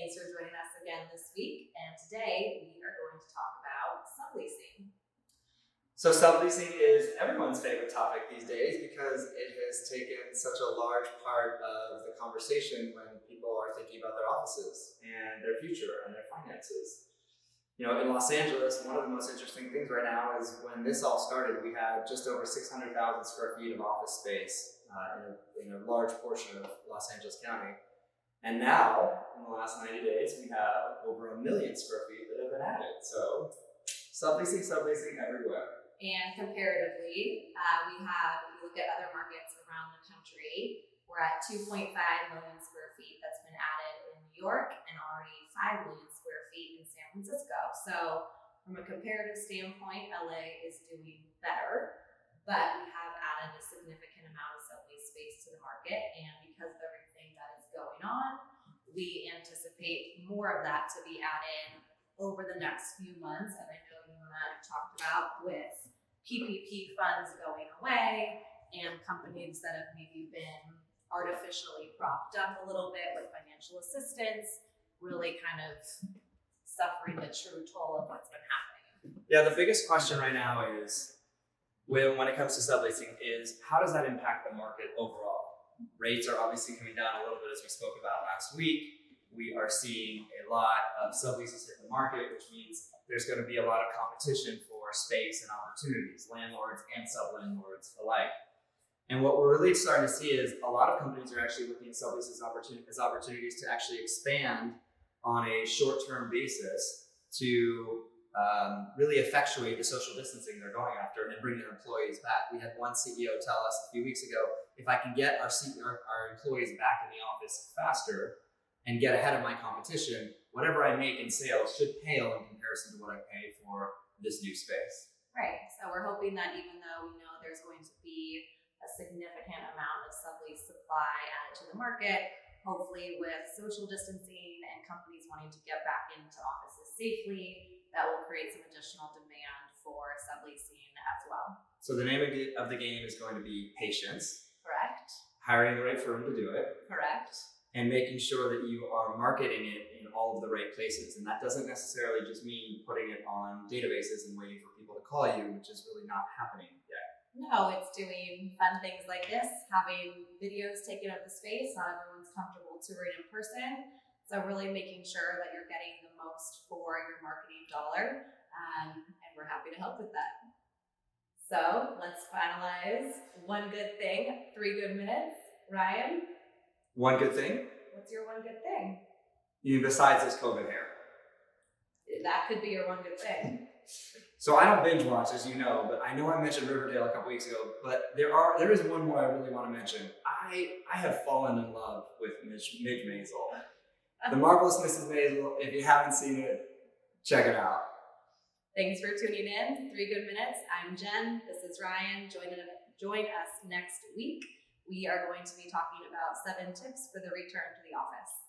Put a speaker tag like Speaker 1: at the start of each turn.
Speaker 1: Thanks for joining us again this week. And today we are going to talk about subleasing.
Speaker 2: So subleasing is everyone's favorite topic these days because it has taken such a large part of the conversation when people are thinking about their offices and their future and their finances. You know, in Los Angeles, one of the most interesting things right now is when this all started, we had just over 600,000 square feet of office space in a large portion of Los Angeles County. And now, in the last 90 days, we have over 1 million square feet that have been added. So subleasing everywhere.
Speaker 1: And comparatively, we have, if you look at other markets around the country, we're at 2.5 million square feet that's been added in New York and already 5 million square feet in San Francisco. So from a comparative standpoint, LA is doing better, but we have added a significant amount of sublease space to the market. And because of everything that is going on, we anticipate more of that to be added over the next few months. And I know you and I have talked about with PPP funds going away and companies that have maybe been artificially propped up a little bit with financial assistance, really kind of suffering the true toll of what's been happening.
Speaker 2: Yeah, the biggest question right now is, when it comes to subleasing, is how does that impact the market overall? Rates are obviously coming down a little bit, as we spoke about last week. We are seeing a lot of subleases hit the market, which means there's going to be a lot of competition for space and opportunities, landlords and sublandlords alike. And what we're really starting to see is a lot of companies are actually looking at subleases as opportunities to actually expand on a short-term basis to really effectuate the social distancing they're going after and bring their employees back. We had one CEO tell us a few weeks ago, if I can get our employees back in the office faster and get ahead of my competition, whatever I make in sales should pale in comparison to what I pay for this new space.
Speaker 1: Right. So we're hoping that even though we know there's going to be a significant amount of sublease supply added to the market, hopefully with social distancing and companies wanting to get back into offices safely, that will create some additional demand for subleasing as well.
Speaker 2: So the name of the game is going to be patience.
Speaker 1: Correct.
Speaker 2: Hiring the right firm to do it.
Speaker 1: Correct.
Speaker 2: And making sure that you are marketing it in all of the right places. And that doesn't necessarily just mean putting it on databases and waiting for people to call you, which is really not happening yet.
Speaker 1: No, it's doing fun things like this, having videos taken of the space. Not everyone's comfortable touring in person. So really making sure that you're getting the most for your marketing dollar. And we're happy to help with that. So let's finalize one good thing, 3 good minutes. Ryan?
Speaker 2: One good thing?
Speaker 1: What's your one good thing?
Speaker 2: Besides this COVID hair.
Speaker 1: That could be your one good thing.
Speaker 2: So I don't binge watch, as you know, but I know I mentioned Riverdale a couple weeks ago, but there is one more I really want to mention. I have fallen in love with Midge Maisel. The Marvelous Mrs. Maisel. If you haven't seen it, check it out.
Speaker 1: Thanks for tuning in. 3 good minutes. I'm Jen. This is Ryan. Join us next week. We are going to be talking about 7 tips for the return to the office.